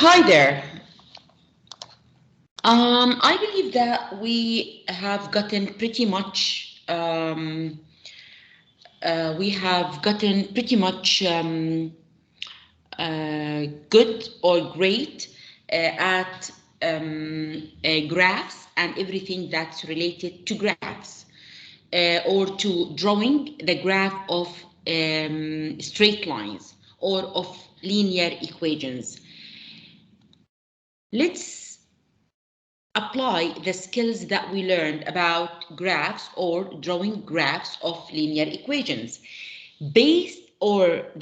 Hi there. I believe that we have gotten pretty much good or great at graphs and everything that's related to graphs or to drawing the graph of straight lines or of linear equations. Let's apply the skills that we learned about graphs or drawing graphs of linear equations. The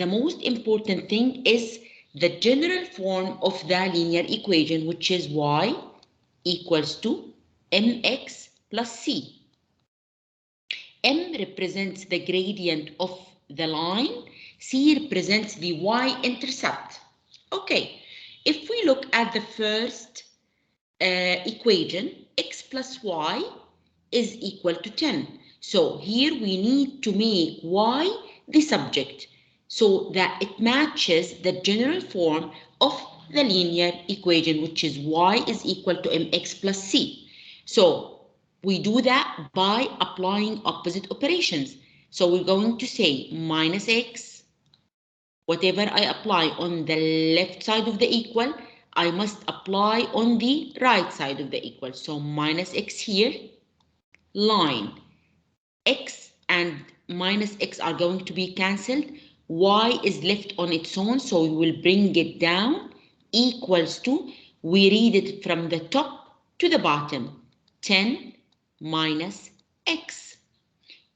most important thing is the general form of the linear equation, which is y equals to mx plus c. M represents the gradient of the line, C represents the y-intercept. Okay, if we look at the first equation, x plus y is equal to 10. So here we need to make y the subject so that it matches the general form of the linear equation, which is y is equal to mx plus c. So we do that by applying opposite operations. So we're going to say minus x, whatever I apply on the left side of the equal, I must apply on the right side of the equal. So minus x here, line, x and minus x are going to be cancelled. Y is left on its own, so we will bring it down, equals to, we read it from the top to the bottom, 10 minus x.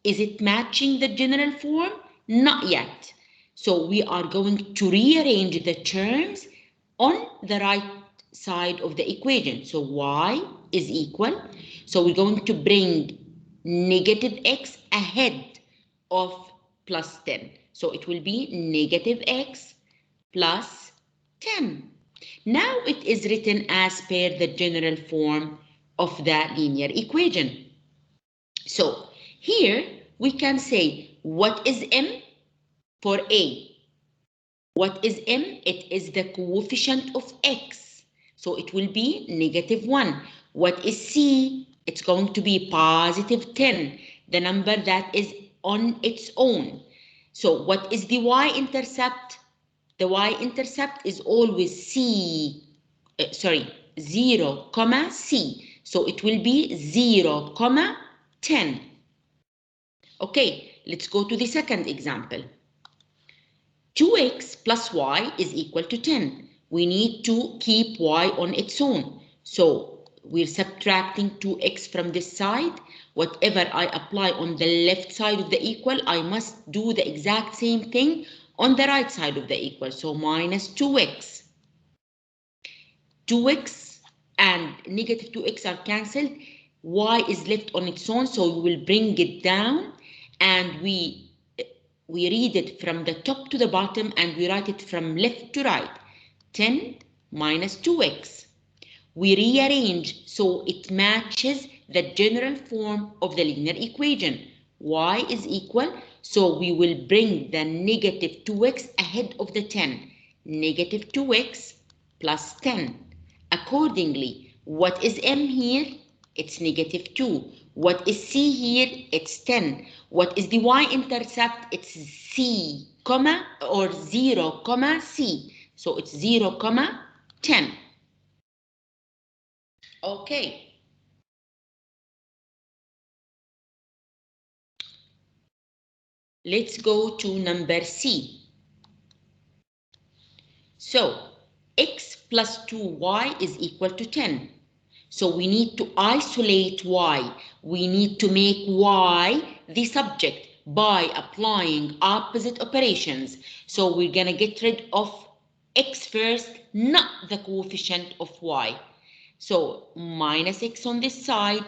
Is it matching the general form? Not yet. So we are going to rearrange the terms on the right side of the equation. So y is equal. So we're going to bring negative x ahead of plus 10. So it will be negative x plus 10. Now it is written as per the general form of the linear equation. So here we can say, what is m for a? What is m? It is the coefficient of x. So it will be negative 1. What is c? It's going to be positive 10, the number that is on its own. So what is the y-intercept? The y-intercept is always 0, comma c. So it will be 0, comma 10. Okay, let's go to the second example. 2x plus y is equal to 10. We need to keep y on its own. So we're subtracting 2x from this side. Whatever I apply on the left side of the equal, I must do the exact same thing on the right side of the equal. So minus 2x. 2x and negative 2x are cancelled. Y is left on its own, so we will bring it down and we read it from the top to the bottom and we write it from left to right. 10 minus 2x. We rearrange so it matches the general form of the linear equation. Y is equal, so we will bring the negative 2x ahead of the 10. Negative 2x plus 10. Accordingly, what is m here? It's negative 2. What is c here? It's 10. What is the y-intercept? It's c, comma, or 0, comma, c. So it's 0, comma, 10. Okay. Let's go to number C. So x plus 2y is equal to 10. So we need to isolate y. We need to make y the subject by applying opposite operations. So we're going to get rid of x first, not the coefficient of y. So minus x on this side,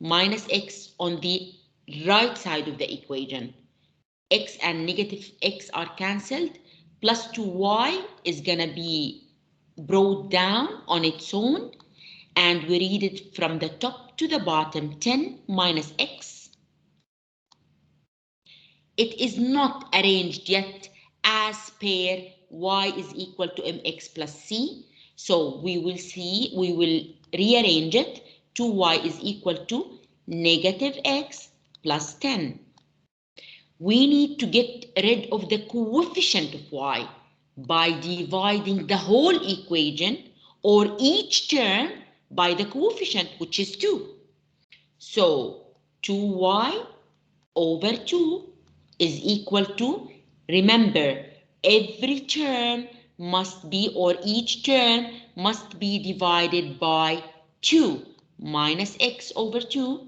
minus x on the right side of the equation. X and negative x are cancelled. Plus 2y is going to be brought down on its own. And we read it from the top to the bottom, 10 minus x. It is not arranged yet as per y is equal to mx plus c. So we will rearrange it. 2y is equal to negative x plus 10. We need to get rid of the coefficient of y by dividing the whole equation or each term by the coefficient, which is 2. So 2y over 2 is equal to, remember, every term must be, or each term must be divided by 2 minus x over 2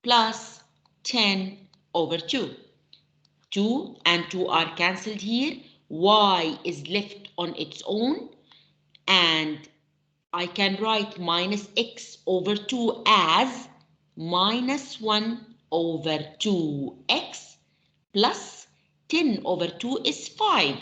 plus 10 over 2. 2 and 2 are cancelled here. Y is left on its own, and I can write minus x over 2 as minus 1 over 2x plus 10 over 2 is 5.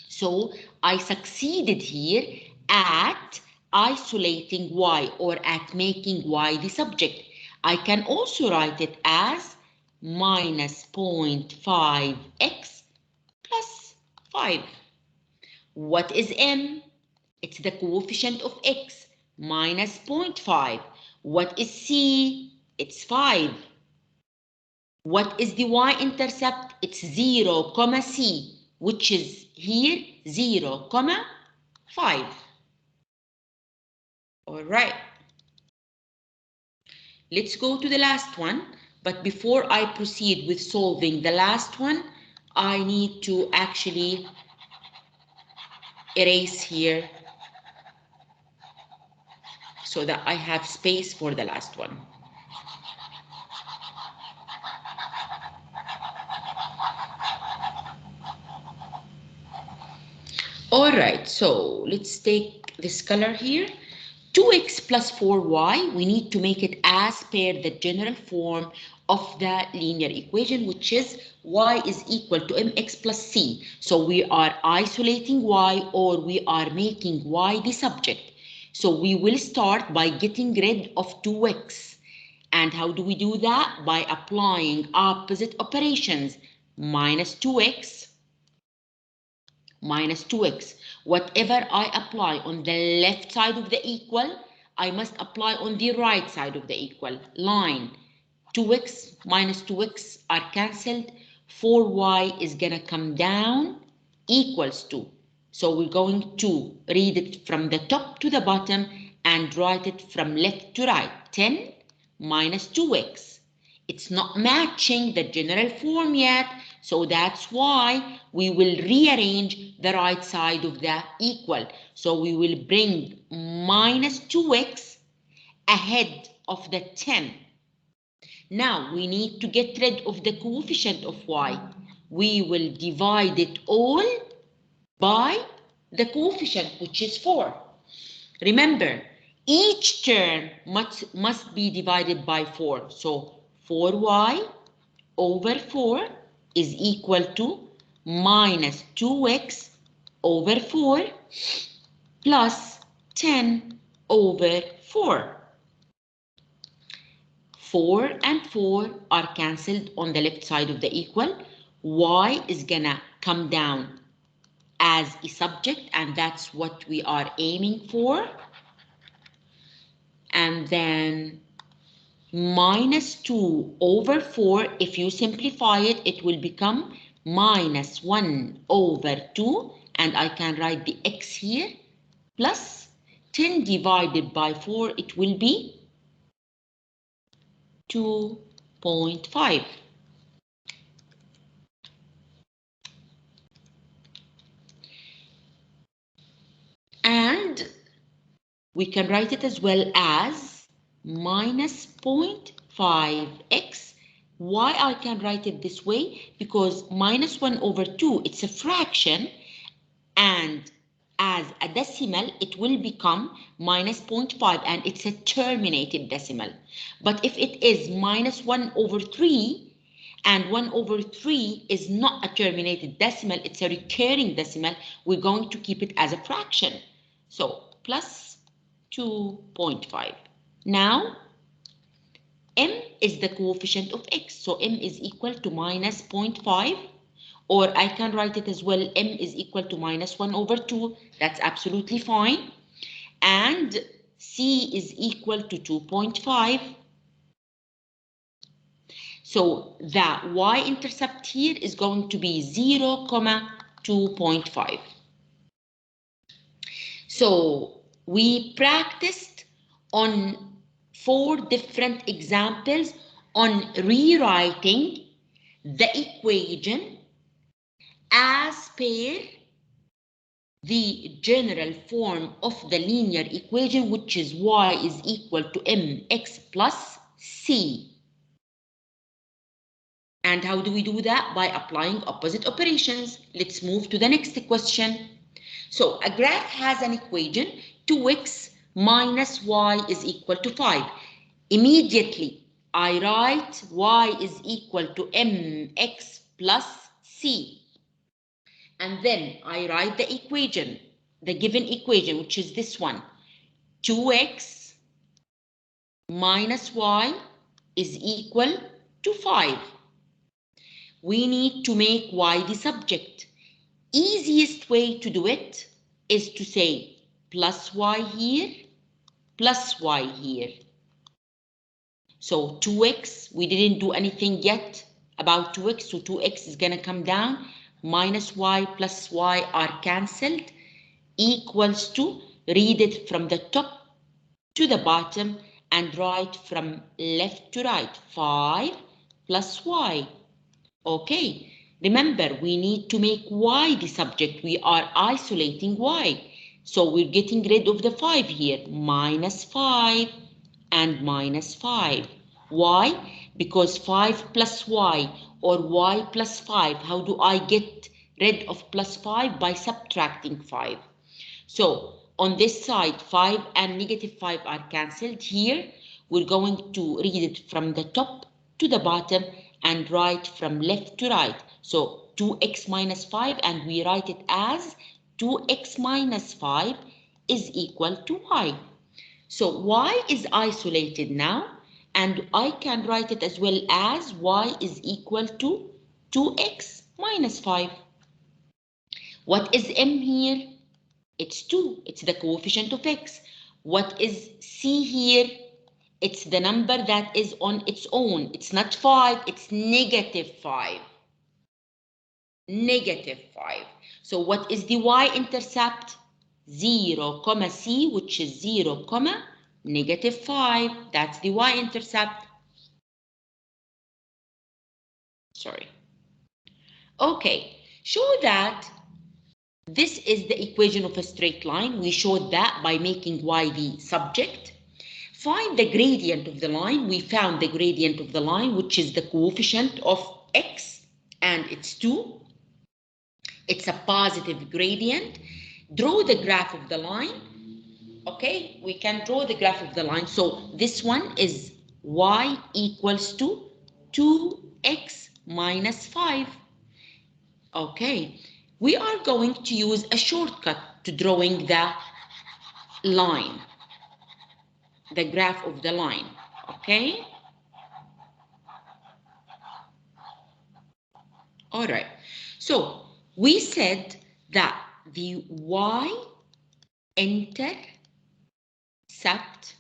So I succeeded here at isolating y, or at making y the subject. I can also write it as minus 0.5x plus 5. What is m? It's the coefficient of x, minus 0.5. What is c? It's 5. What is the y-intercept? It's 0, c, which is here 0, 5. All right. Let's go to the last one. But before I proceed with solving the last one, I need to actually erase here so that I have space for the last one. All right, so let's take this color here. 2x plus 4y, we need to make it as per the general form of the linear equation, which is y is equal to mx plus c. So we are isolating y, or we are making y the subject. So we will start by getting rid of 2x. And how do we do that? By applying opposite operations. Minus 2x minus 2x. Whatever I apply on the left side of the equal, I must apply on the right side of the equal line. 2x minus 2x are cancelled. 4y is going to come down, equals 2. So we're going to read it from the top to the bottom and write it from left to right. 10 minus 2x. It's not matching the general form yet, so that's why we will rearrange the right side of the equal. So we will bring minus 2x ahead of the 10. Now we need to get rid of the coefficient of y. We will divide it all by the coefficient, which is 4. Remember, each term must be divided by 4. So 4y over 4 is equal to minus 2x over 4 plus 10 over 4. 4 and 4 are cancelled on the left side of the equal. Y is gonna come down as a subject, and that's what we are aiming for. And then minus 2 over 4, if you simplify it, it will become minus 1 over 2, and I can write the x here, plus 10 divided by 4, it will be 2.5. And we can write it as well as minus 0.5x. Why I can write it this way? Because minus 1 over 2, it's a fraction, and as a decimal, it will become minus 0.5, and it's a terminated decimal. But if it is minus 1 over 3, and 1 over 3 is not a terminated decimal, it's a recurring decimal, we're going to keep it as a fraction. So plus 2.5. Now, m is the coefficient of x, so m is equal to minus 0.5 or I can write it as well, m is equal to -1/2. That's absolutely fine. And c is equal to 2.5. So the y-intercept here is going to be 0,2.5. So we practiced on 4 different examples on rewriting the equation as per the general form of the linear equation, which is y is equal to mx plus c. And how do we do that? By applying opposite operations. Let's move to the next question. So a graph has an equation 2x minus y is equal to 5. Immediately, I write y is equal to mx plus c. And then I write the equation, the given equation, which is this one. 2x minus y is equal to 5. We need to make y the subject. Easiest way to do it is to say plus y here, plus y here. So 2x, we didn't do anything yet about 2x, so 2x is gonna come down, minus y plus y are cancelled, equals to, read it from the top to the bottom and write from left to right, 5 plus y. Okay, remember, we need to make y the subject. We are isolating y. So we're getting rid of the 5 here. Minus 5 and minus 5. Why? Because 5 plus y or y plus 5. How do I get rid of plus 5? By subtracting 5. So on this side, 5 and negative 5 are cancelled. Here, we're going to read it from the top to the bottom and write from left to right. So 2x minus 5, and we write it as 2x minus 5 is equal to y. So y is isolated now, and I can write it as well as y is equal to 2x minus 5. What is m here? It's 2. It's the coefficient of x. What is c here? It's the number that is on its own. It's not 5, it's negative 5. Negative 5. So what is the y-intercept? 0, c, which is 0, negative 5. That's the y-intercept. Sorry. Okay, show that this is the equation of a straight line. We showed that by making y the subject. Find the gradient of the line. We found the gradient of the line, which is the coefficient of x, and it's 2. It's a positive gradient. Draw the graph of the line. Okay, we can draw the graph of the line. So this one is y equals to 2x minus 5. Okay, we are going to use a shortcut to drawing the line, the graph of the line. Okay. All right. So we said that the y-intercept,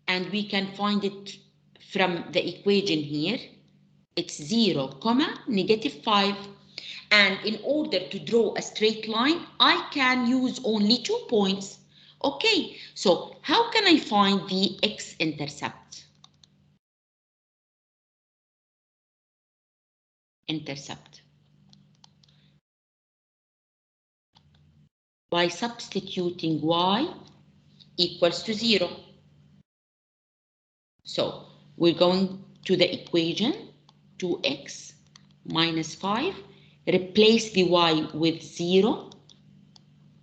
and we can find it from the equation here. It's 0, negative 5. And in order to draw a straight line, I can use only 2 points. Okay, so how can I find the x-intercept? By substituting y equals to 0. So we're going to the equation 2x minus 5. Replace the y with 0,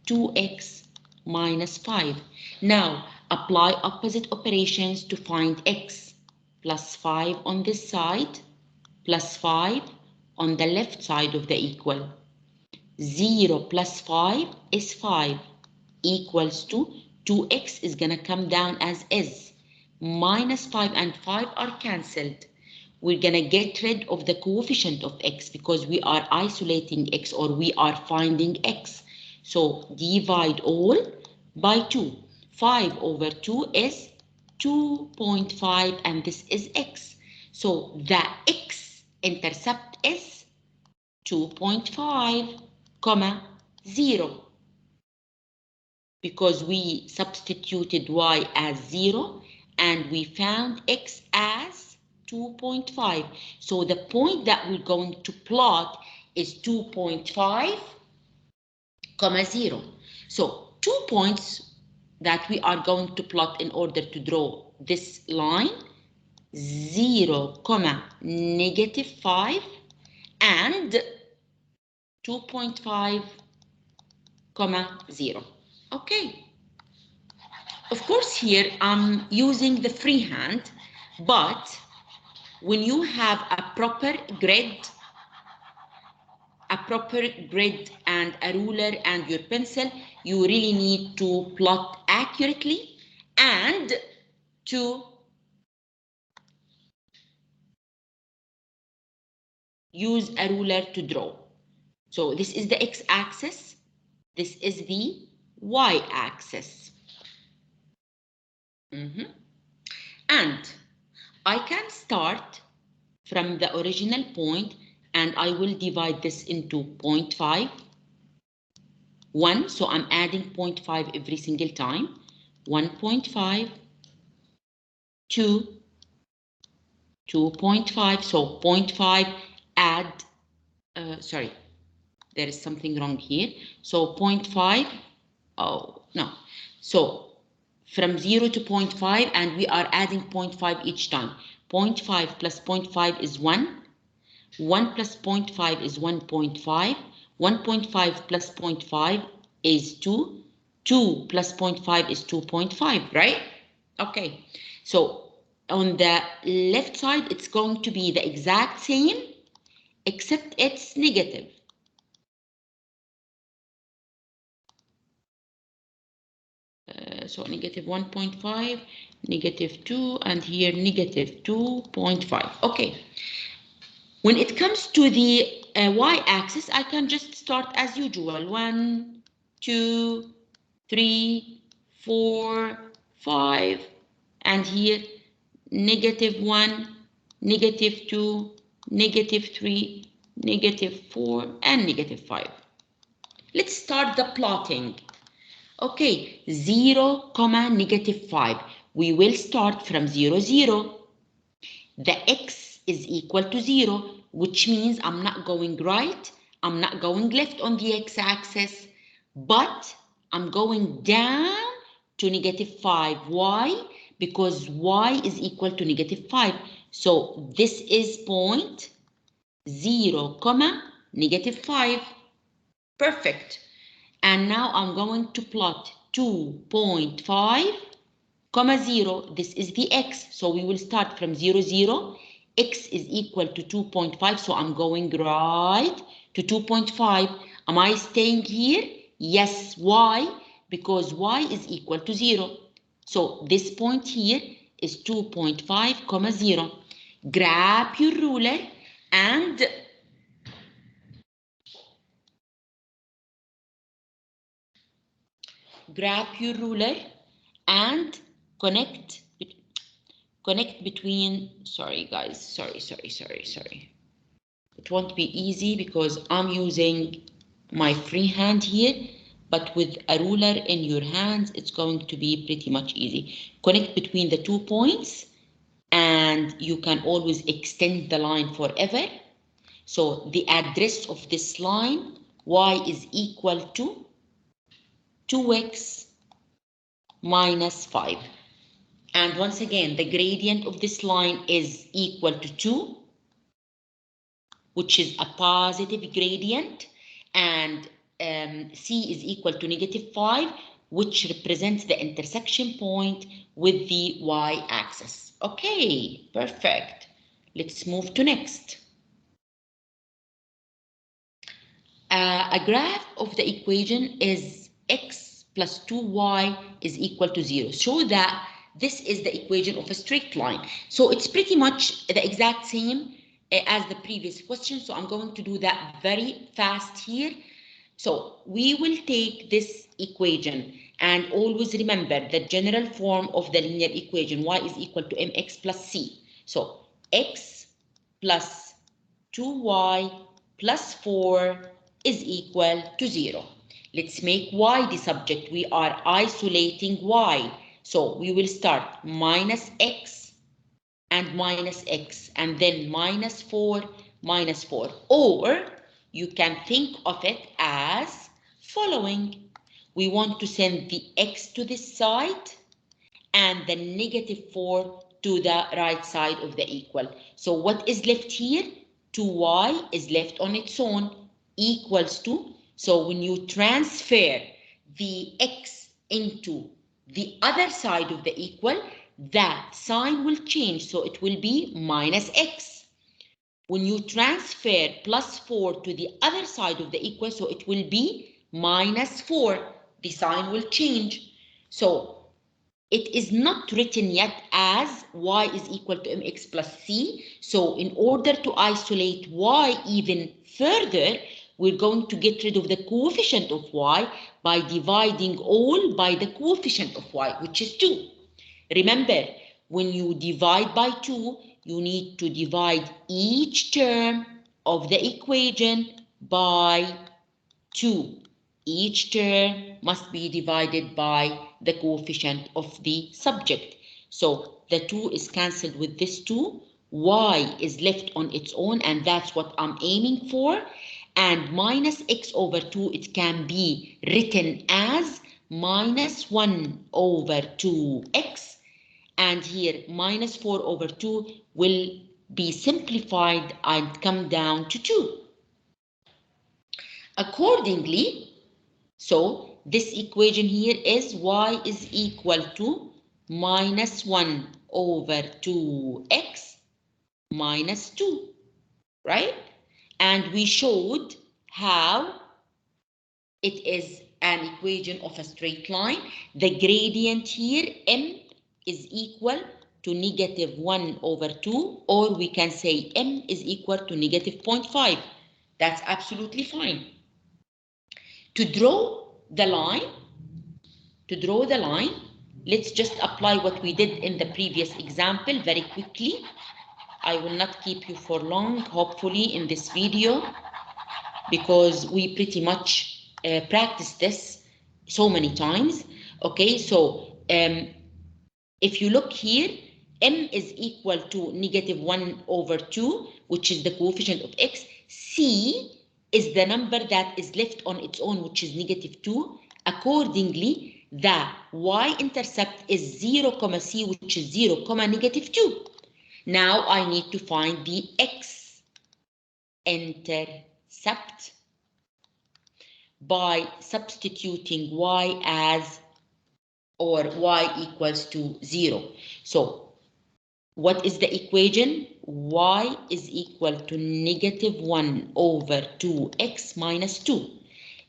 2x minus 5. Now apply opposite operations to find x. Plus 5 on this side, plus 5 on the left side of the equal. 0 plus 5 is 5, equals to 2x is gonna come down as is. Minus 5 and 5 are cancelled. we're gonna get rid of the coefficient of x because we are isolating x, or we are finding x. So divide all by 2. 5 over 2 is 2.5, and this is x. So the x-intercept is 2.5, 0. Because we substituted y as 0 and we found x as 2.5. So the point that we're going to plot is 2.5, 0. So 2 points that we are going to plot in order to draw this line: 0, -5 and 2.5, 0. Okay. Of course, here I'm using the freehand, but when you have a proper grid and a ruler and your pencil, you really need to plot accurately and to use a ruler to draw. So this is the x-axis, this is the y-axis. And I can start from the original point, and I will divide this into 0.5, 1, so I'm adding 0.5 every single time, 1.5, 2, 2.5, so 0.5 add, sorry, there is something wrong here, so 0.5, oh no, so from 0 to 0.5, and we are adding 0.5 each time. 0.5 plus 0.5 is 1. 1 plus 0.5 is 1.5. 1.5 plus 0.5 is 2. 2 plus 0.5 is 2.5, right? Okay, so on the left side, it's going to be the exact same, except it's negative. So negative 1.5, negative 2, and here negative 2.5. Okay. When it comes to the y-axis, I can just start as usual. 1, 2, 3, 4, 5, and here -1, -2, -3, -4, and -5. Let's start the plotting. Okay, 0, -5. We will start from 0, 0. The x is equal to 0, which means I'm not going right, I'm not going left on the x-axis, but I'm going down to -5. Why? Because y is equal to -5. So this is point 0, -5. Perfect. And now I'm going to plot 2.5, 0. This is the x. So we will start from 0, 0. X is equal to 2.5. So I'm going right to 2.5. Am I staying here? Yes. Why? Because y is equal to 0. So this point here is 2.5, 0. Grab your ruler and connect between, sorry guys, sorry. It won't be easy because I'm using my free hand here, but with a ruler in your hands, it's going to be pretty much easy. Connect between the 2 points, and you can always extend the line forever. So the address of this line, y is equal to 2x minus 5. And once again, the gradient of this line is equal to 2, which is a positive gradient, and c is equal to -5, which represents the intersection point with the y-axis. Okay, perfect. Let's move to next. A graph of the equation is x plus 2y is equal to 0. Show that this is the equation of a straight line. So it's pretty much the exact same as the previous question. So I'm going to do that very fast here. So we will take this equation and always remember the general form of the linear equation. Y is equal to mx plus c. So x plus 2y plus 4 is equal to 0. Let's make y the subject. We are isolating y. So we will start minus x and minus x and then minus 4 minus 4. Or you can think of it as following. We want to send the x to this side and the negative 4 to the right side of the equal. So what is left here? 2y is left on its own equals to, so when you transfer the x into the other side of the equal, that sign will change, so it will be minus x. When you transfer plus 4 to the other side of the equal, so it will be minus 4. The sign will change. So it is not written yet as y is equal to mx plus c. So in order to isolate y even further, we're going to get rid of the coefficient of y by dividing all by the coefficient of y, which is 2. Remember, when you divide by 2, you need to divide each term of the equation by 2. Each term must be divided by the coefficient of the subject. So the 2 is cancelled with this 2. Y is left on its own, and that's what I'm aiming for. And minus x over 2, it can be written as minus 1 over 2x. And here minus 4 over 2 will be simplified and come down to 2. Accordingly, so this equation here is y is equal to minus 1 over 2x minus 2, right? And we showed how it is an equation of a straight line. The gradient here, m, is equal to negative 1 over 2, or we can say m is equal to negative 0.5. That's absolutely fine. To draw the line, let's just apply what we did in the previous example very quickly. I will not keep you for long, hopefully, in this video, because we pretty much practiced this so many times. Okay, so if you look here, m is equal to negative 1 over 2, which is the coefficient of x. C is the number that is left on its own, which is negative 2. Accordingly, the y-intercept is 0, c, which is 0, negative 2. Now I need to find the x-intercept by substituting y as, or y equals to 0. So what is the equation? Y is equal to negative 1 over 2x minus 2.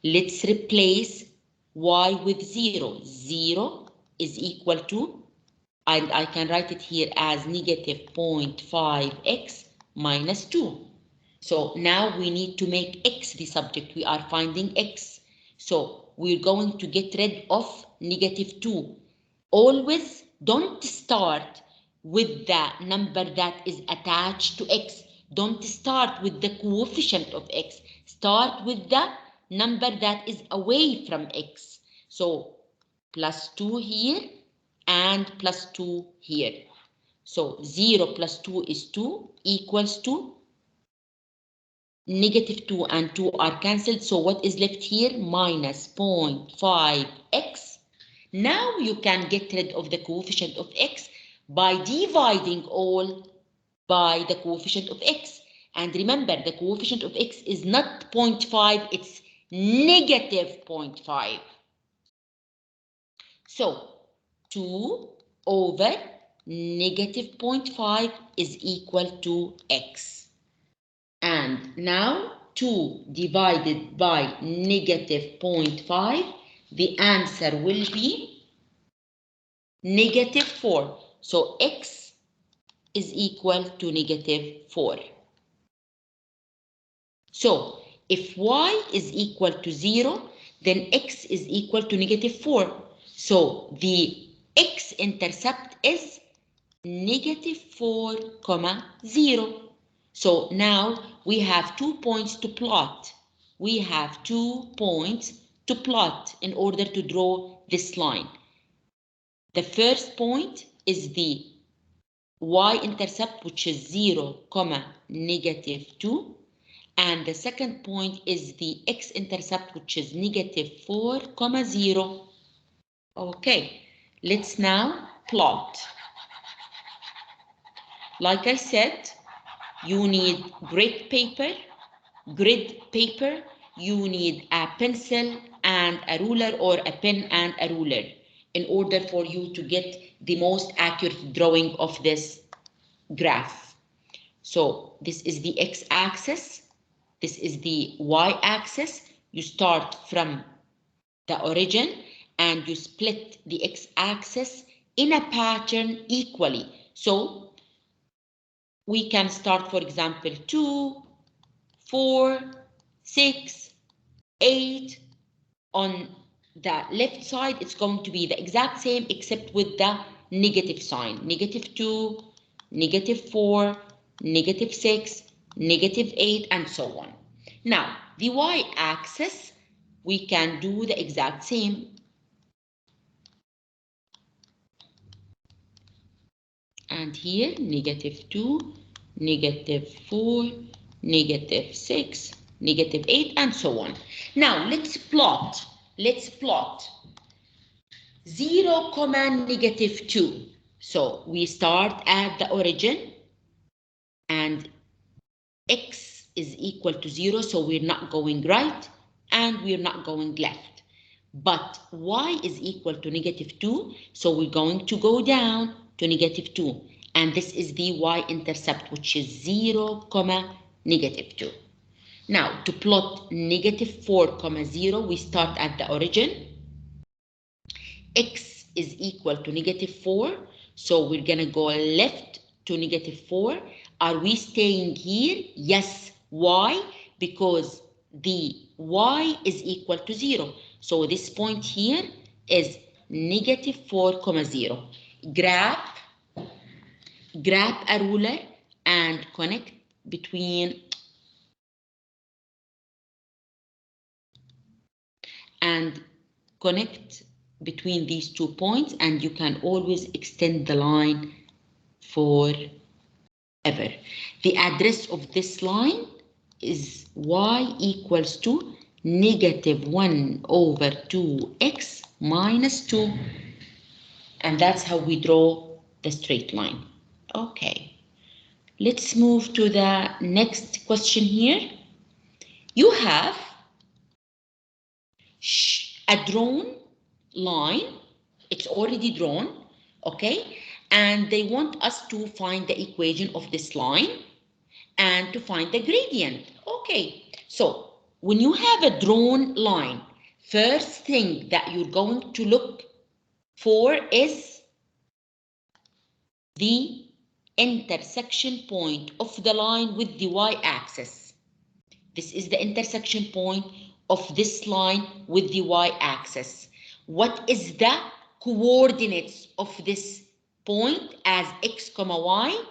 Let's replace y with 0. 0 is equal to, and I can write it here as negative 0.5x minus 2. So now we need to make x the subject. We are finding x. So we're going to get rid of negative 2. Always don't start with the number that is attached to x. Don't start with the coefficient of x. Start with the number that is away from x. So plus 2 here and plus 2 here. So 0 plus 2 is 2 equals to negative 2, and 2 are cancelled. So what is left here? Minus 0.5x. Now you can get rid of the coefficient of x by dividing all by the coefficient of x. And remember, the coefficient of x is not 0.5, it's negative 0.5. So 2 over negative 0.5 is equal to x. And now 2 divided by negative 0.5, the answer will be -4. So x is equal to -4. So if y is equal to 0, then x is equal to -4. So the x-intercept is -4, 0. So now we have 2 points to plot. We have 2 points to plot in order to draw this line. The first point is the y-intercept, which is 0, -2. And the second point is the x-intercept, which is -4, 0. Okay, let's now plot. Like I said, you need grid paper, you need a pencil and a ruler, or a pen and a ruler, in order for you to get the most accurate drawing of this graph. So this is the x-axis, this is the y-axis. You start from the origin and you split the x-axis in a pattern equally. So we can start, for example, 2, 4, 6, 8. On the left side, it's going to be the exact same except with the negative sign. -2, -4, -6, -8, and so on. Now, the y-axis, we can do the exact same. And here, -2, -4, -6, -8, and so on. Now, let's plot. 0, -2. So we start at the origin and x is equal to 0, so we're not going right and we're not going left. But y is equal to -2, so we're going to go down to -2. And this is the y-intercept, which is 0, -2. Now, to plot -4, 0, we start at the origin. X is equal to -4, so we're gonna go left to -4. Are we staying here? Yes. Why? Because the y is equal to 0. So this point here is -4, 0. Grab a ruler and connect between these 2 points, and you can always extend the line forever. The address of this line is y equals to -1/2x minus 2. And that's how we draw the straight line. Okay, let's move to the next question here. You have a drawn line, it's already drawn, okay? And they want us to find the equation of this line and to find the gradient. Okay, so when you have a drawn line, first thing that you're going to look for is the intersection point of the line with the y-axis. This is the intersection point of this line with the y-axis. What is the coordinates of this point as x, y?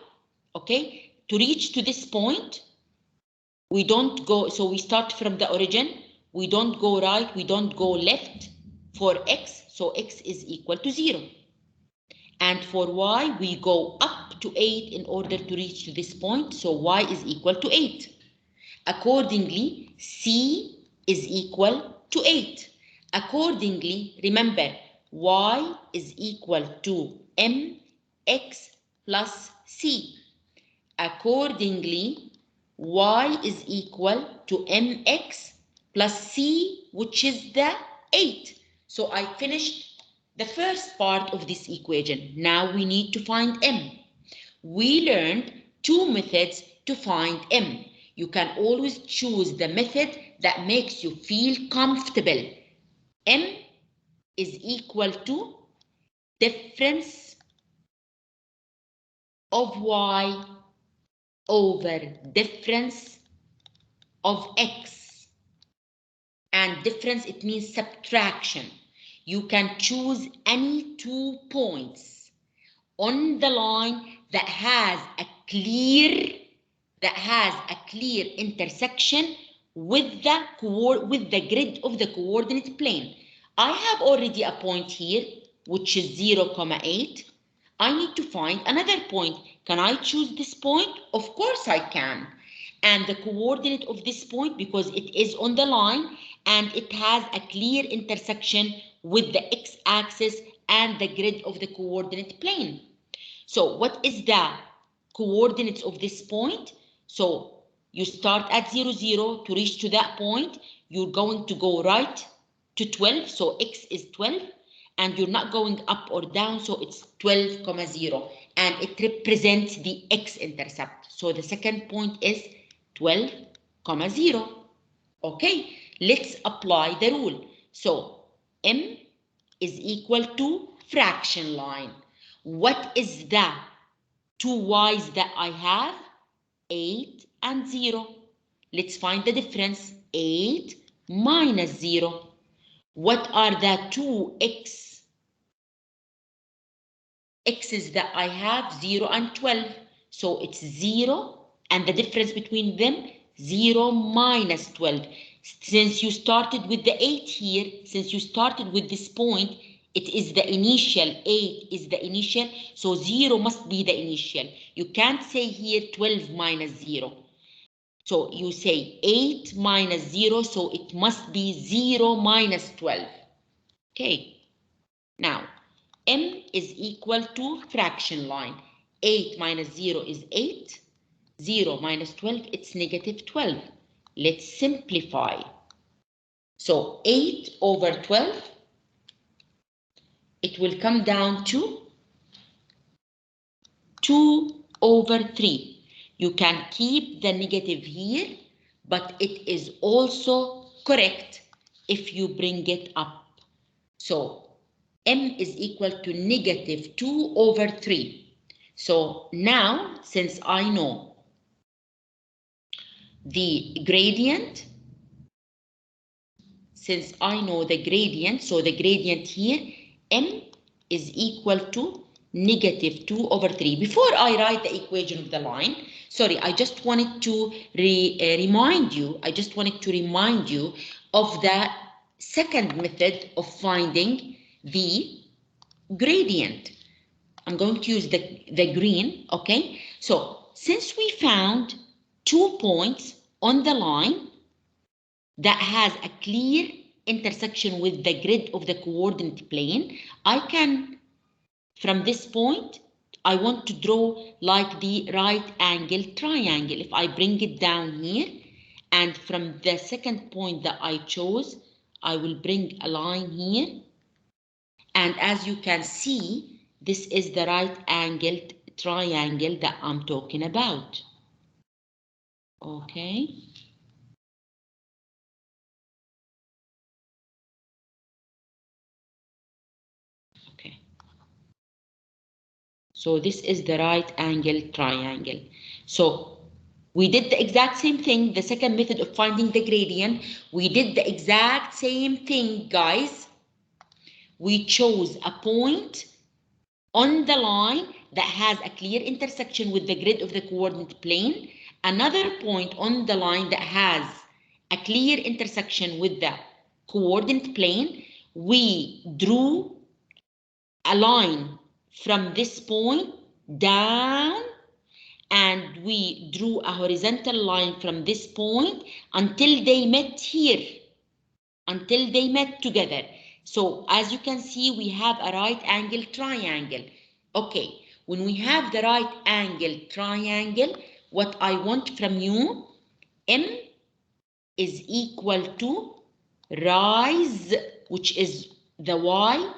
Okay, to reach to this point, we don't go, so we start from the origin. We don't go right, we don't go left for x, so x is equal to 0. And for y, we go up to 8 in order to reach to this point, so y is equal to 8. Accordingly, c is equal to 8. Accordingly, remember, y is equal to mx plus c. Accordingly, y is equal to mx plus c, which is the 8. So I finished the first part of this equation. Now we need to find m. We learned 2 methods to find m. You can always choose the method that makes you feel comfortable. M is equal to difference of y over difference of x. And difference, it means subtraction. You can choose any 2 points on the line that has a clear intersection with the grid of the coordinate plane. I have already a point here, which is 0,8. I need to find another point. Can I choose this point? Of course I can. And the coordinate of this point, because it is on the line and it has a clear intersection with the x-axis and the grid of the coordinate plane. So what is the coordinates of this point? So you start at 0, 0 to reach to that point. You're going to go right to 12. So x is 12. And you're not going up or down. So it's 12, 0. And it represents the x-intercept. So the second point is 12, 0. Okay, let's apply the rule. So m is equal to fraction line. What is the 2 y's that I have? 8 and 0. Let's find the difference. 8 minus 0. What are the 2 x's that I have? 0 and 12. So it's 0 and the difference between them, 0 minus 12. Since you started with the 8 here, since you started with this point, it is the initial, 8 is the initial, so 0 must be the initial. You can't say here 12 minus 0. So you say 8 minus 0, so it must be 0 minus 12. Okay, now m is equal to fraction line. 8 minus 0 is 8. 0 minus 12, it's negative 12. Let's simplify. So 8 over 12, it will come down to 2 over 3. You can keep the negative here, but it is also correct if you bring it up. So m is equal to negative 2 over 3. So now, since I know the gradient, so the gradient here, m is equal to negative 2 over 3. Before I write the equation of the line, sorry, I just wanted to remind you of the second method of finding the gradient. I'm going to use the green, okay? So since we found 2 points on the line that has a clear intersection with the grid of the coordinate plane, I can, from this point, I want to draw like the right angle triangle. If I bring it down here, and from the second point that I chose, I will bring a line here. And as you can see, this is the right angled triangle that I'm talking about. Okay. Okay. So this is the right angled triangle. So we did the exact same thing, the second method of finding the gradient. We did the exact same thing, guys. We chose a point on the line that has a clear intersection with the grid of the coordinate plane, another point on the line that has a clear intersection with the coordinate plane. We drew a line from this point down, and we drew a horizontal line from this point until they met here, until they met together. So as you can see, we have a right angle triangle. Okay, when we have the right angle triangle, what I want from you, m is equal to rise, which is the y,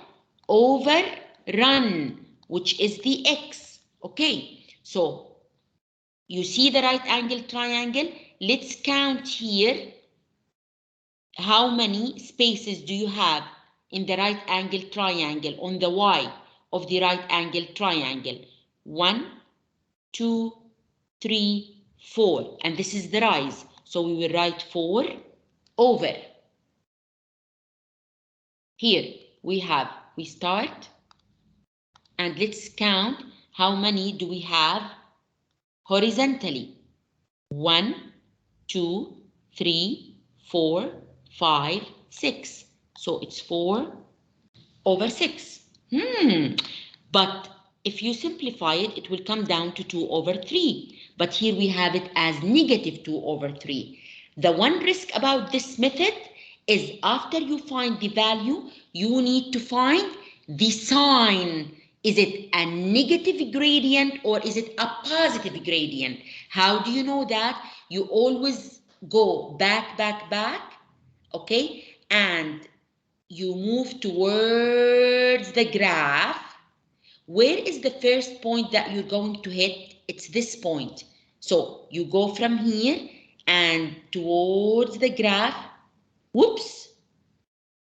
over run, which is the x. Okay, so you see the right angle triangle. Let's count here. How many spaces do you have in the right angle triangle on the y? of the right angle triangle. 1, 2, 3, 4. And this is the rise. So we will write 4 over. Here we start. And let's count how many do we have horizontally. 1, 2, 3, 4, 5, 6. So it's 4 over 6. But if you simplify it, it will come down to 2 over 3. But here we have it as negative 2 over 3. The one risk about this method is after you find the value, you need to find the sign. Is it a negative gradient or is it a positive gradient? How do you know that? You always go back, okay? And you move towards the graph. Where is the first point that you're going to hit? It's this point. So you go from here and towards the graph. Whoops.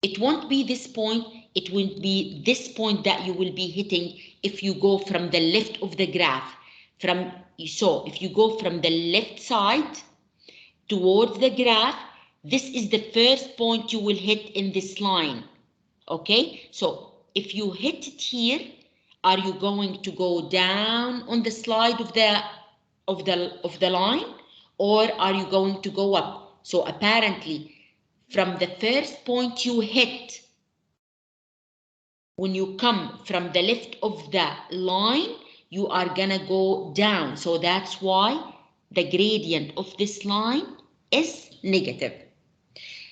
It won't be this point. It will be this point that you will be hitting if you go from the left of the graph. So if you go from the left side towards the graph, this is the first point you will hit in this line. Okay, so if you hit it here, are you going to go down on the slide of the line, or are you going to go up? So apparently, from the first point you hit, when you come from the left of the line, you are gonna go down. So that's why the gradient of this line is negative.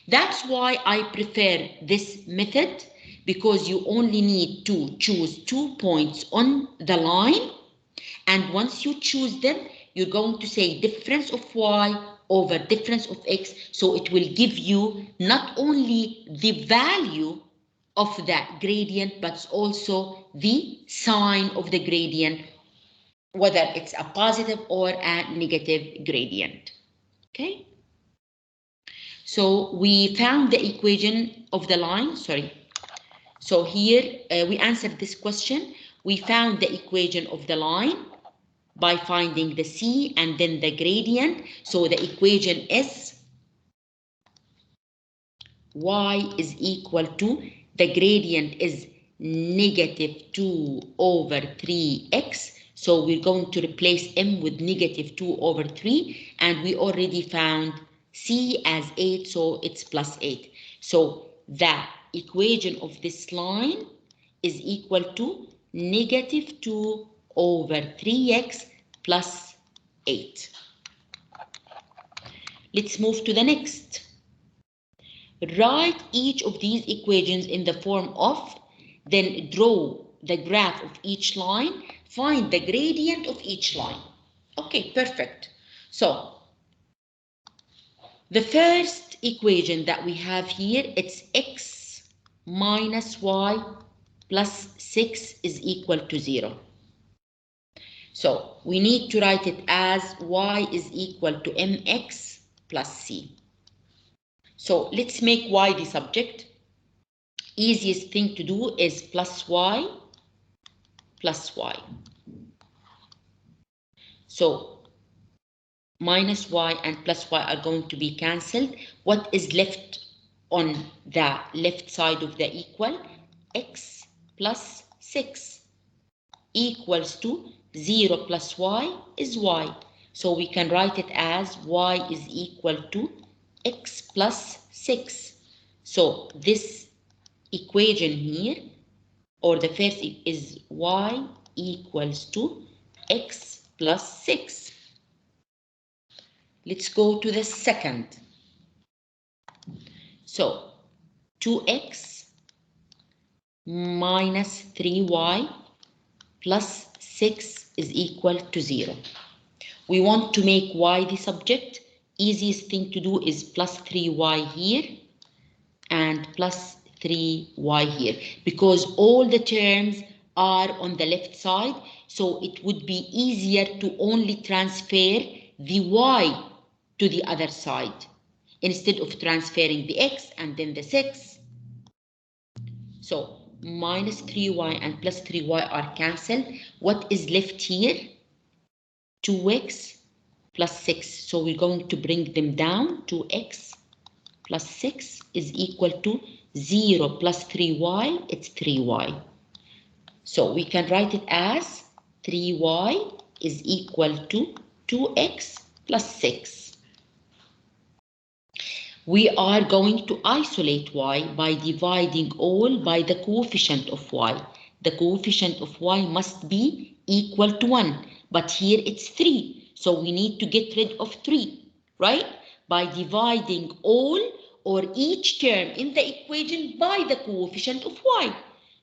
That's why I prefer this method, because you only need to choose 2 points on the line. And once you choose them, you're going to say difference of y over difference of x. So it will give you not only the value of the gradient, but also the sign of the gradient, whether it's a positive or a negative gradient. Okay. So we found the equation of the line, So here we answered this question. We found the equation of the line by finding the c and then the gradient. So the equation is y is equal to, the gradient is negative 2 over 3x. So we're going to replace m with negative 2 over 3. And we already found c as 8, so it's plus 8. So the equation of this line is equal to negative 2 over 3x plus 8. Let's move to the next. Write each of these equations in the form of, then draw the graph of each line, find the gradient of each line. Okay, perfect. So the first equation that we have here, it's x minus y plus 6 is equal to 0. So we need to write it as y is equal to mx plus c. So let's make y the subject. Easiest thing to do is plus y plus y. So minus y and plus y are going to be cancelled. What is left on the left side of the equal? X plus 6 equals to 0 plus y is y. So we can write it as y is equal to x plus 6. So this equation here, or the first is y equals to x plus 6. Let's go to the second. So 2x minus 3y plus 6 is equal to 0. We want to make y the subject. Easiest thing to do is plus 3y here and plus 3y here, because all the terms are on the left side, so it would be easier to only transfer the y to the other side instead of transferring the x and then the 6. So minus 3y and plus 3y are cancelled. What is left here? 2x plus 6. So we're going to bring them down. 2x plus 6 is equal to 0 plus 3y. It's 3y. So we can write it as 3y is equal to 2x plus 6. We are going to isolate y by dividing all by the coefficient of y. The coefficient of y must be equal to 1, but here it's 3. So we need to get rid of 3, right? By dividing all or each term in the equation by the coefficient of y.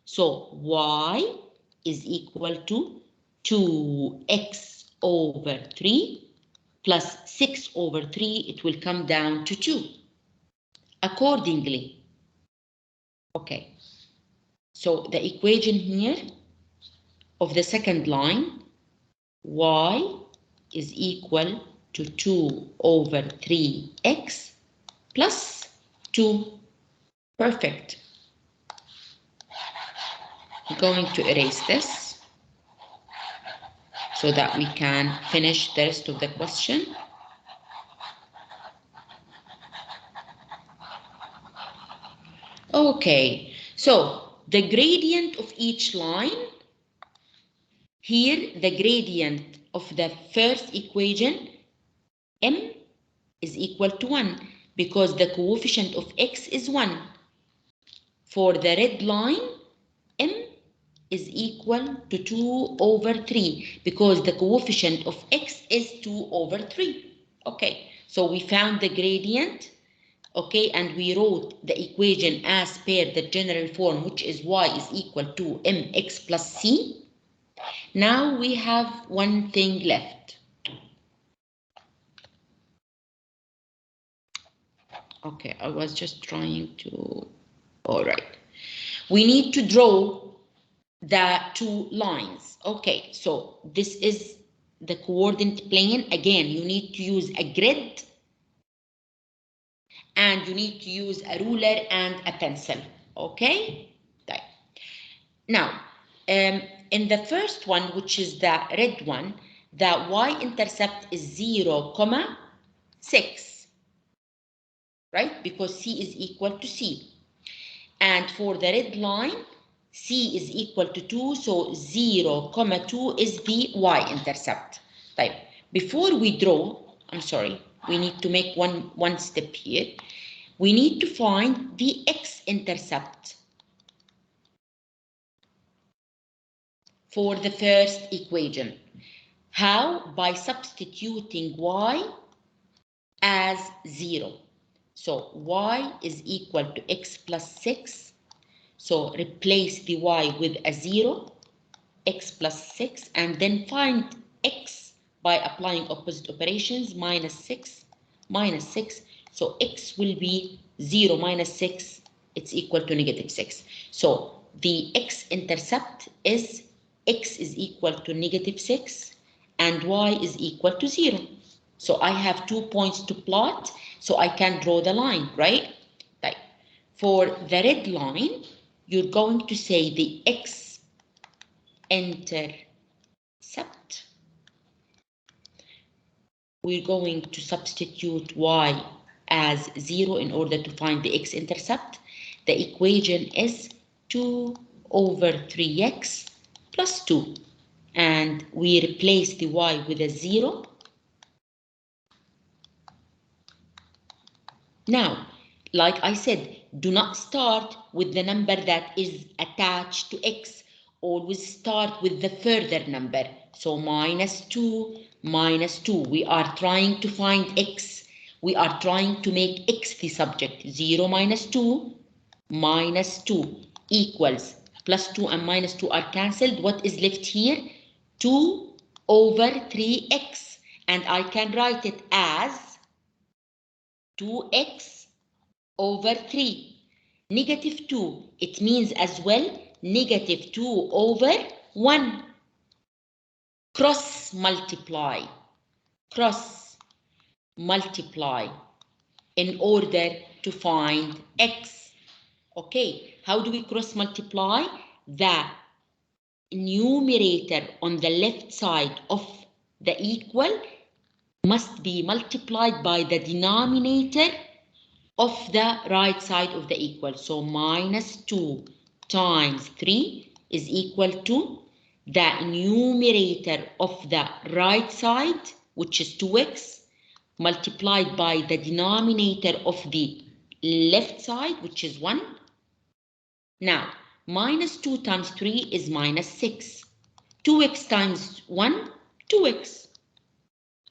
So y is equal to 2x over 3 plus 6 over 3. It will come down to 2. Accordingly, okay, so the equation here of the second line, y is equal to 2 over 3x plus 2. Perfect. I'm going to erase this so that we can finish the rest of the question. Okay, so the gradient of each line, here the gradient of the first equation, m is equal to 1 because the coefficient of x is 1. For the red line, m is equal to 2 over 3 because the coefficient of x is 2 over 3. Okay, so we found the gradient. Okay, and we wrote the equation as per the general form, which is y is equal to mx plus c. Now we have one thing left. Okay, I was just trying to, all right. We need to draw the two lines. Okay, so this is the coordinate plane. Again, you need to use a grid and you need to use a ruler and a pencil. Okay, right. Now, in the first one, which is the red one, the y-intercept is 0, 6, right? Because c is equal to c. And for the red line, c is equal to 2, so 0, 2 is the y-intercept. Right. Before we draw, I'm sorry, we need to make one step here. We need to find the x-intercept for the first equation. How? By substituting y as 0. So y is equal to x plus 6. So replace the y with a 0, x plus 6, and then find x by applying opposite operations, minus 6, minus 6. So x will be 0 minus 6, it's equal to negative 6. So the x-intercept is x is equal to negative 6 and y is equal to 0. So I have 2 points to plot, so I can draw the line, right? Right. For the red line, you're going to say the x-intercept. We're going to substitute y as 0 in order to find the x-intercept. The equation is 2 over 3x plus 2. And we replace the y with a 0. Now, like I said, do not start with the number that is attached to x. Always start with the further number. So minus 2, minus 2. We are trying to find x. We are trying to make x the subject. 0 minus 2, minus 2 equals plus 2 and minus 2 are cancelled. What is left here? 2 over 3x. And I can write it as 2x over 3. Negative 2, it means as well negative 2 over 1. Cross multiply in order to find x. Okay, how do we cross multiply? The numerator on the left side of the equal must be multiplied by the denominator of the right side of the equal. So minus 2 times 3 is equal to the numerator of the right side, which is 2x, multiplied by the denominator of the left side, which is 1. Now, minus 2 times 3 is minus 6. 2x times 1, 2x.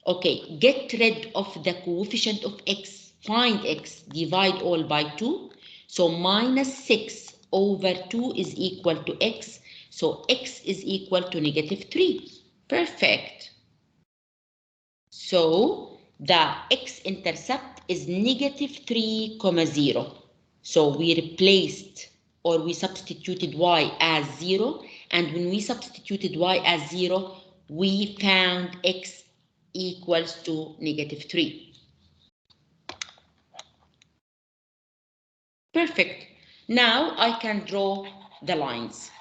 Okay, get rid of the coefficient of x. Find x, divide all by 2. So minus 6 over 2 is equal to x. So x is equal to negative 3. Perfect. So the x-intercept is negative 3, 0. So we replaced or we substituted y as 0. And when we substituted y as 0, we found x equals to negative 3. Perfect. Now I can draw the lines.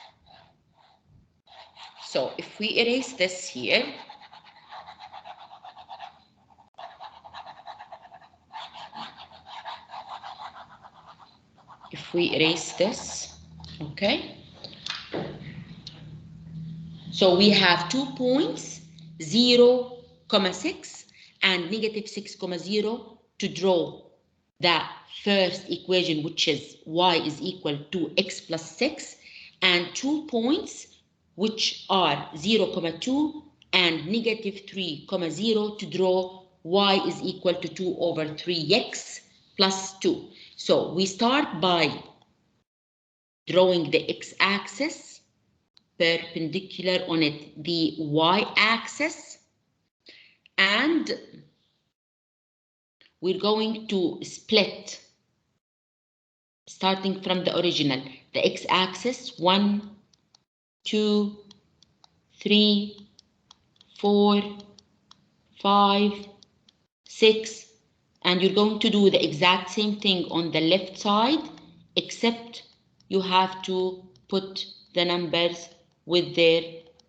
So if we erase this here, okay. So we have 2 points, 0, 6 and negative 6, 0 to draw the first equation, which is y is equal to x plus 6, and 2 points which are 0, 2 and negative 3, 0 to draw y is equal to 2 over 3x plus 2. So we start by drawing the x-axis, perpendicular on it the y-axis, and we're going to split starting from the original, the x-axis 1, 2, 3, 4, 5, 6, and you're going to do the exact same thing on the left side, except you have to put the numbers with their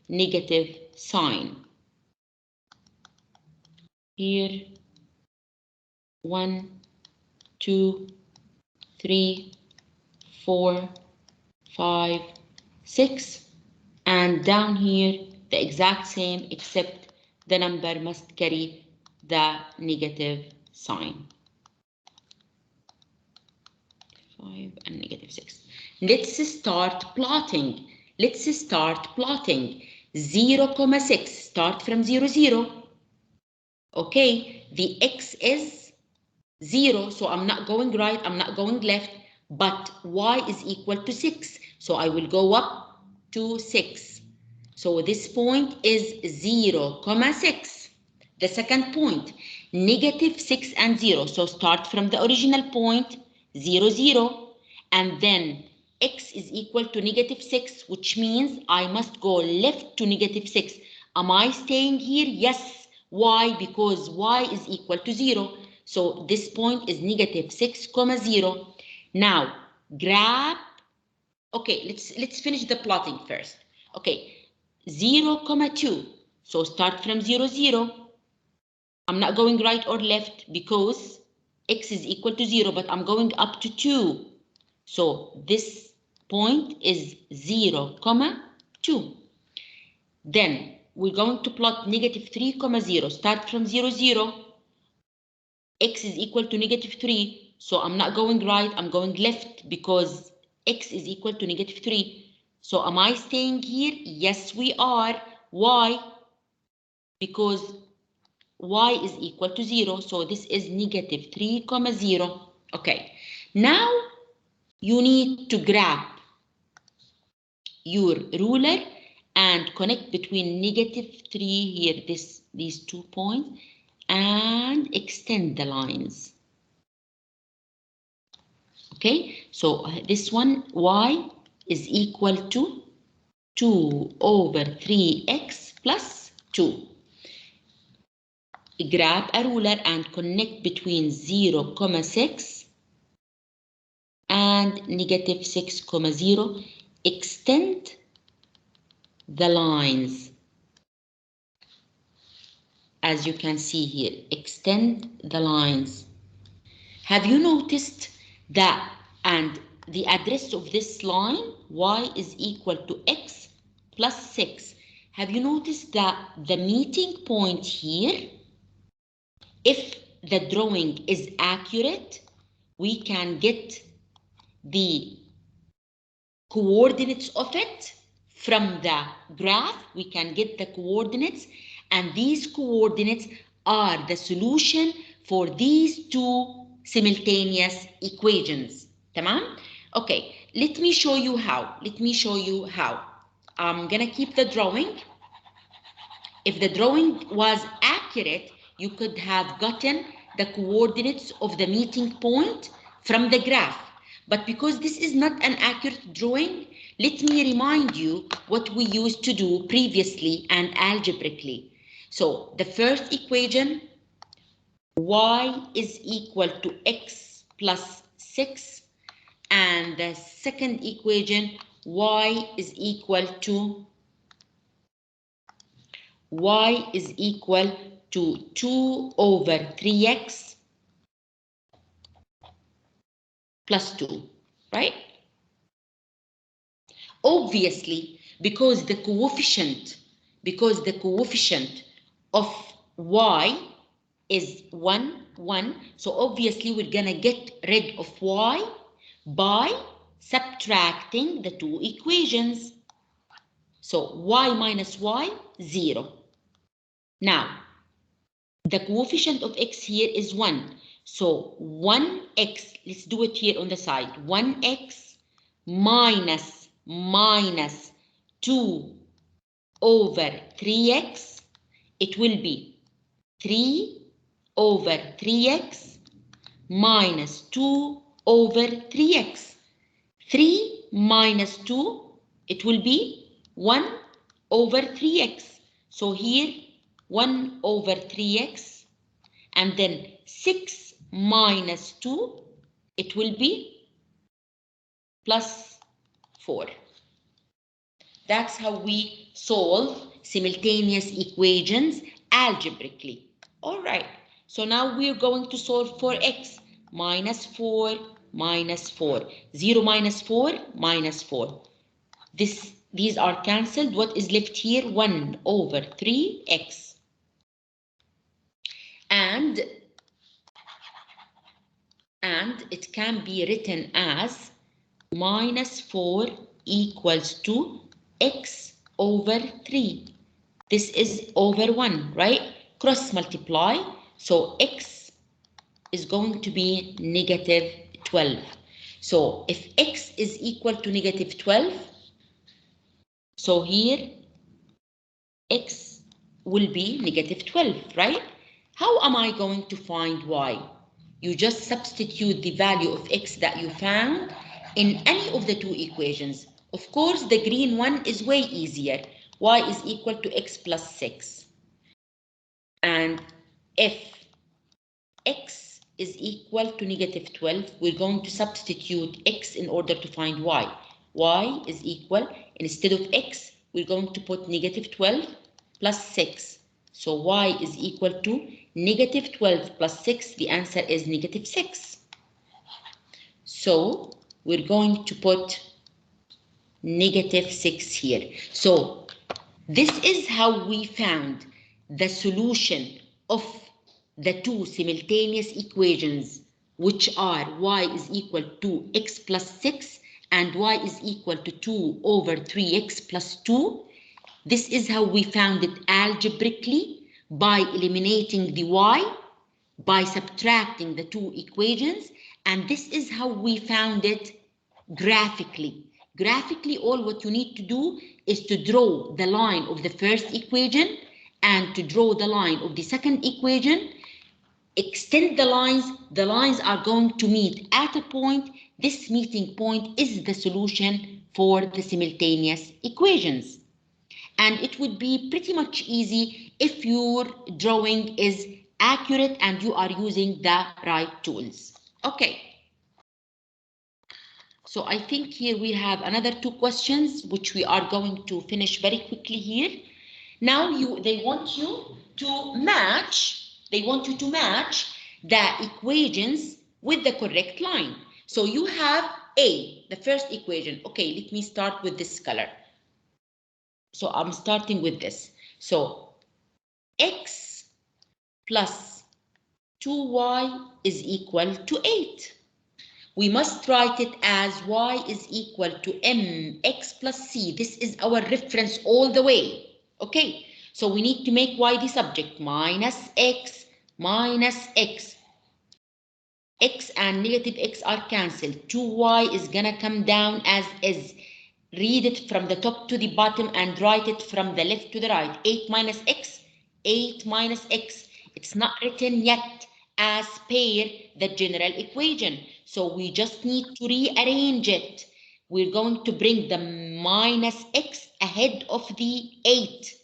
negative sign. Here, 1, 2, 3, 4, 5, 6, and down here the exact same, except the number must carry the negative sign. 5 and negative 6. Let's start plotting. 0, 6. Start from 0, 0. Okay, the x is 0, so I'm not going right, I'm not going left, but y is equal to 6, so I will go up to 6. So this point is 0, 6. The second point, negative 6 and 0, so start from the original point, 0, 0, and then x is equal to negative 6, which means I must go left to negative 6. Am I staying here? Yes. Why? Because y is equal to 0. So this point is negative 6, 0. Now grab, okay, let's finish the plotting first. Okay, 0, 2. So start from 0, 0. I'm not going right or left because x is equal to 0, but I'm going up to 2. So this point is 0, 2. Then we're going to plot negative 3, 0. Start from 0, 0. X is equal to negative 3. So I'm not going right, I'm going left because x is equal to negative 3. So am I staying here? Yes, we are. Why? Because y is equal to 0. So this is negative 3, 0. Okay. Now you need to grab your ruler and connect between negative 3 here, these 2 points, and extend the lines. Okay, so this one, y is equal to 2 over 3x plus 2. Grab a ruler and connect between 0, 6 and negative 6, 0. Extend the lines. As you can see here, extend the lines. Have you noticed that, and the address of this line, y is equal to x plus 6. Have you noticed that the meeting point here, if the drawing is accurate, we can get the coordinates of it from the graph. We can get the coordinates, and these coordinates are the solution for these two simultaneous equations. Tamam? Okay, let me show you how. I'm gonna keep the drawing. If the drawing was accurate, you could have gotten the coordinates of the meeting point from the graph. But because this is not an accurate drawing, let me remind you what we used to do previously and algebraically. So the first equation, y is equal to x plus 6, and the second equation, y is equal to 2 over 3x plus 2, right? Obviously, because the coefficient of y is 1, 1, so obviously we're gonna get rid of y by subtracting the two equations. So y minus y, 0. Now, the coefficient of x here is 1. So 1x, let's do it here on the side. 1x minus 2 over 3x. It will be 3 over 3x minus 2 over 3x. 3 minus 2, it will be 1 over 3x. So here 1 over 3x, and then 6 minus 2, it will be plus 4. That's how we solve simultaneous equations algebraically. All right, so now we're going to solve for x. Minus 4, minus 4. 0 minus 4, minus 4. These are cancelled. What is left here? 1 over 3x. And it can be written as minus 4 equals to x over 3. This is over 1, right? Cross multiply. So x is going to be negative 12. So if x is equal to negative 12, so here x will be negative 12, right? How am I going to find y? You just substitute the value of x that you found in any of the two equations. Of course, the green one is way easier. Y is equal to x plus 6. And if x is equal to negative 12, we're going to substitute x in order to find y. Y is equal, instead of x, we're going to put negative 12 plus 6. So y is equal to negative 12 plus 6. The answer is negative 6. So we're going to put negative 6 here. So this is how we found the solution of the two simultaneous equations, which are y is equal to x plus 6 and y is equal to 2 over 3x plus 2. This is how we found it algebraically, by eliminating the y, by subtracting the two equations, and this is how we found it graphically. Graphically, all what you need to do is to draw the line of the first equation and to draw the line of the second equation. Extend the lines are going to meet at a point. This meeting point is the solution for the simultaneous equations. And it would be pretty much easy if your drawing is accurate and you are using the right tools. Okay. So I think here we have another 2 questions, which we are going to finish very quickly here. Now they want you to match the equations with the correct line. So you have A, the first equation. Okay, let me start with this color. So I'm starting with this. So x plus 2y is equal to 8. We must write it as y is equal to mx plus c. This is our reference all the way. Okay, so we need to make y the subject. Minus x minus x. X and negative x are cancelled. 2y is gonna come down as is. Read it from the top to the bottom and write it from the left to the right. 8 minus x, 8 minus x. It's not written yet as per the general equation. So we just need to rearrange it. We're going to bring the minus x ahead of the 8.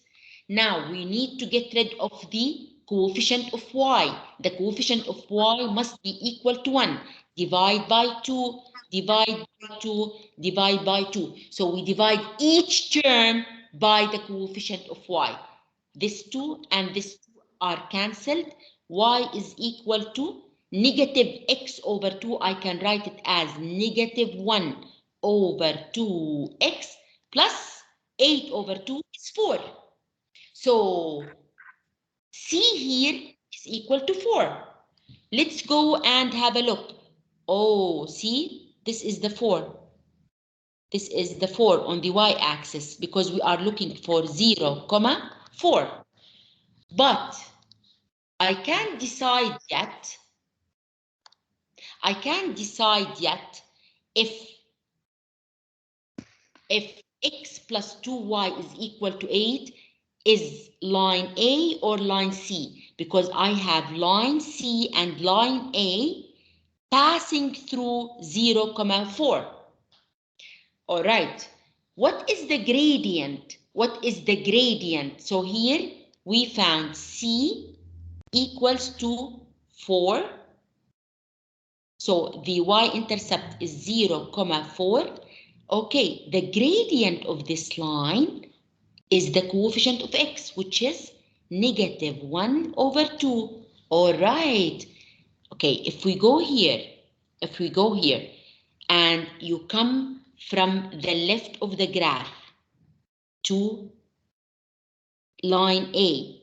Now we need to get rid of the coefficient of y. The coefficient of y must be equal to 1. Divide by 2, divide by 2, divide by 2. So we divide each term by the coefficient of y. This 2 and this 2 are cancelled. Y is equal to negative x over 2. I can write it as negative 1 over 2x plus 8 over 2 is 4. So C here is equal to 4. Let's go and have a look. Oh, see, this is the 4. This is the 4 on the y-axis because we are looking for 0, 4. But I can't decide yet. If x plus 2y is equal to 8 is line A or line C, because I have line C and line A passing through 0, 4. All right. What is the gradient? So here we found C equals to 4. So the y-intercept is 0, 4. Okay, the gradient of this line is the coefficient of x, which is negative 1 over 2. All right. Okay, if we go here and you come from the left of the graph to line A,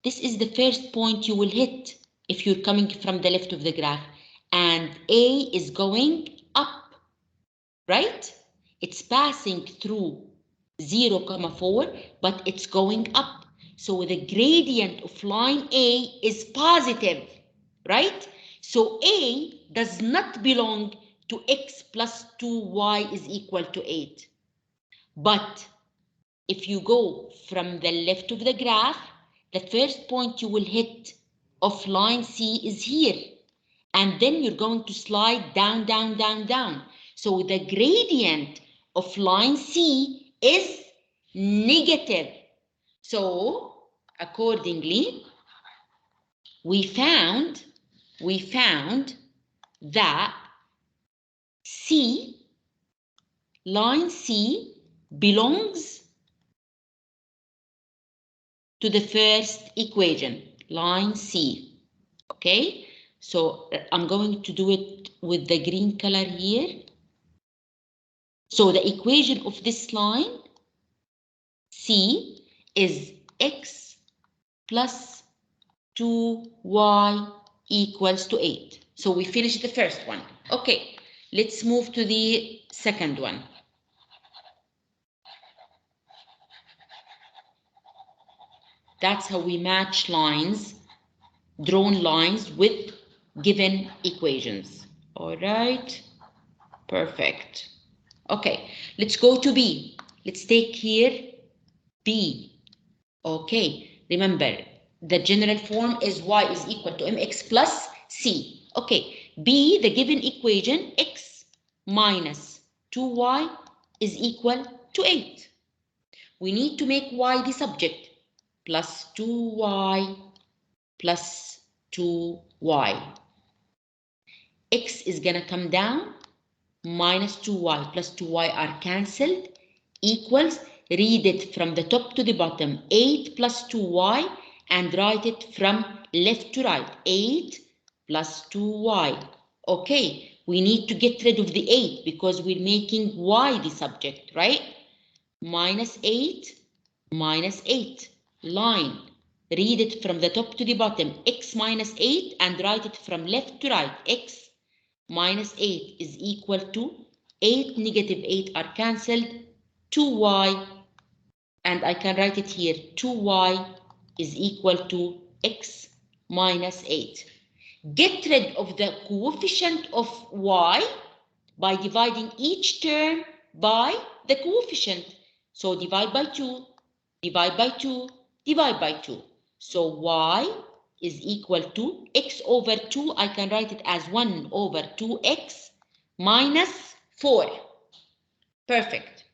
this is the first point you will hit if you're coming from the left of the graph, and A is going up, right? It's passing through 0, 4, but it's going up. So the gradient of line A is positive, right? So A does not belong to x plus 2y is equal to 8. But if you go from the left of the graph, the first point you will hit of line C is here. And then you're going to slide down, down, down, down. So the gradient of line C is negative. So accordingly, we found that line C belongs to the first equation, line C. Okay, so I'm going to do it with the green color here. So the equation of this line C is x plus 2y equals to 8. So we finished the first one. Okay, let's move to the second one. That's how we match lines, drawn lines with given equations. All right, perfect. Okay, let's go to B. Let's take here B. Okay, remember the general form is y is equal to mx plus c. Okay, B, the given equation, x minus 2y is equal to 8. We need to make y the subject, plus 2y plus 2y. X is gonna come down, minus 2y plus 2y are cancelled equals, read it from the top to the bottom, 8 plus 2y, and write it from left to right, 8 plus 2y. Okay, we need to get rid of the 8 because we're making y the subject, right? Minus 8, line. Read it from the top to the bottom, x minus 8, and write it from left to right, x minus 8 is equal to 8, negative 8 are cancelled, 2y, and I can write it here, 2y is equal to x minus 8. Get rid of the coefficient of y by dividing each term by the coefficient. So divide by 2, divide by 2, divide by 2. So y is equal to x over 2. I can write it as 1 over 2x minus 4. Perfect.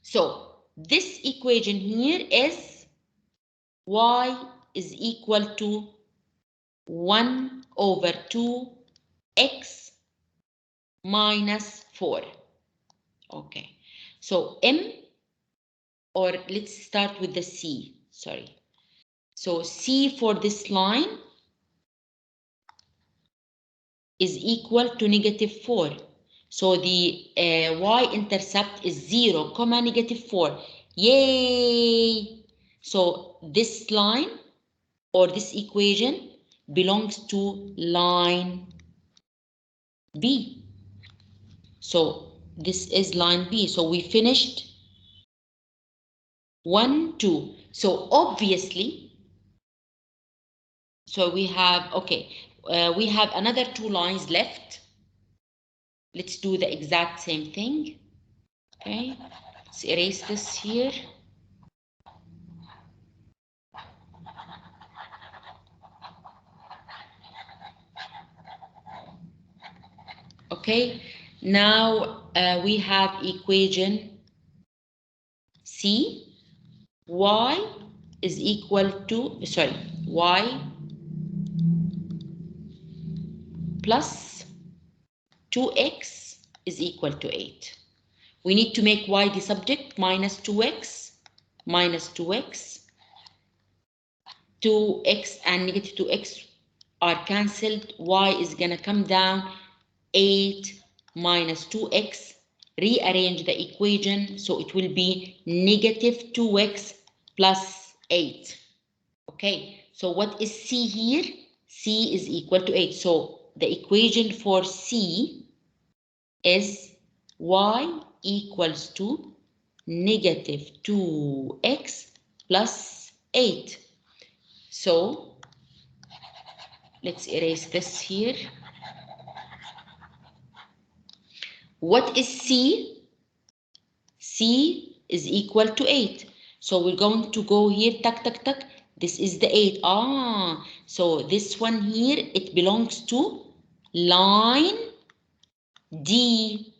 So this equation here is y is equal to 1 over 2x minus 4. Okay. So m, or let's start with the c, sorry. So c for this line is equal to negative 4. So the y-intercept is 0, comma, negative 4. Yay! So this line or this equation belongs to line B. So this is line B. So we finished 1, 2. So obviously, so we have, okay, we have another 2 lines left. Let's do the exact same thing. Okay, let's erase this here. Okay, now we have equation C, y is equal to, sorry, y plus 2x is equal to 8. We need to make y the subject, minus 2x, 2x and negative 2x are cancelled, y is gonna come down, 8 minus 2x, rearrange the equation, so it will be negative 2x plus 8. Okay, so what is c here? C is equal to 8. So the equation for c is y equals to negative 2x plus 8. So let's erase this here. What is C? C is equal to 8. So we're going to go here, tuck, tuck, tuck. This is the 8. So this one here, it belongs to line D,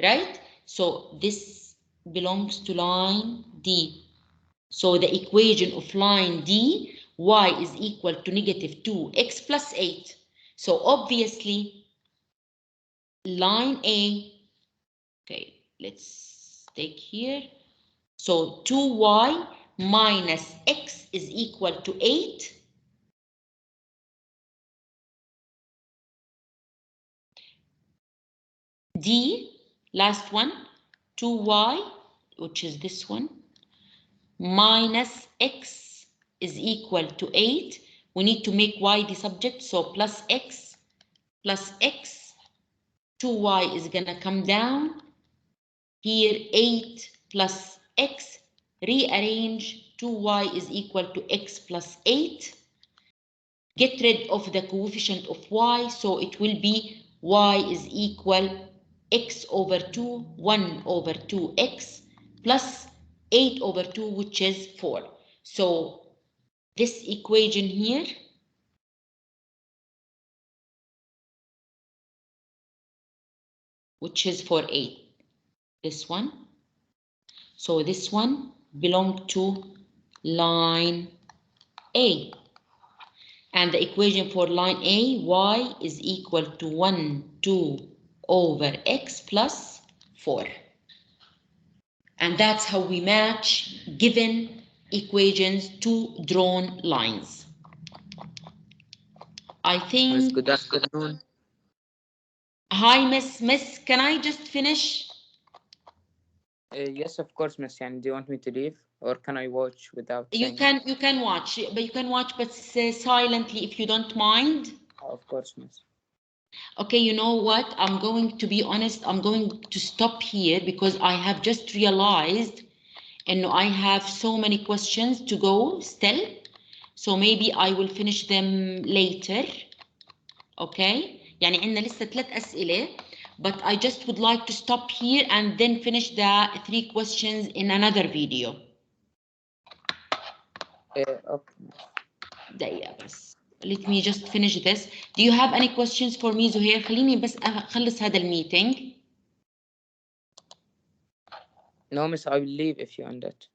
right? So this belongs to line D. So the equation of line D, y is equal to negative 2x plus 8. So obviously, line A, okay, let's take here. So 2y minus x is equal to 8. D, last one, 2y, which is this one, minus x is equal to 8. We need to make y the subject, so plus x, 2y is gonna come down. Here 8 plus x, rearrange, 2y is equal to x plus 8. Get rid of the coefficient of y, so it will be y is equal x over 2, 1 over 2x plus 8 over 2, which is 4. So this equation here which is for 8, this one. So this one belongs to line A. And the equation for line A, y is equal to 1, 2, over x plus 4. And that's how we match given equations to drawn lines. I think... Good afternoon. Hi, Miss, can I just finish? Yes, of course, Miss. And do you want me to leave, or can I watch without saying? You can watch, but say silently if you don't mind. Of course, Miss. Okay, you know what? I'm going to be honest, I'm going to stop here because I have just realized and I have so many questions to go still. So maybe I will finish them later. Okay? يعني عندنا لسه 3 أسئلة. But I just would like to stop here and then finish the 3 questions in another video. Okay. دقيقة بس. Let me just finish this. Do you have any questions for me, زهير? خليني بس أخلص هذا الميتينج. No, Miss, I will leave if you want that.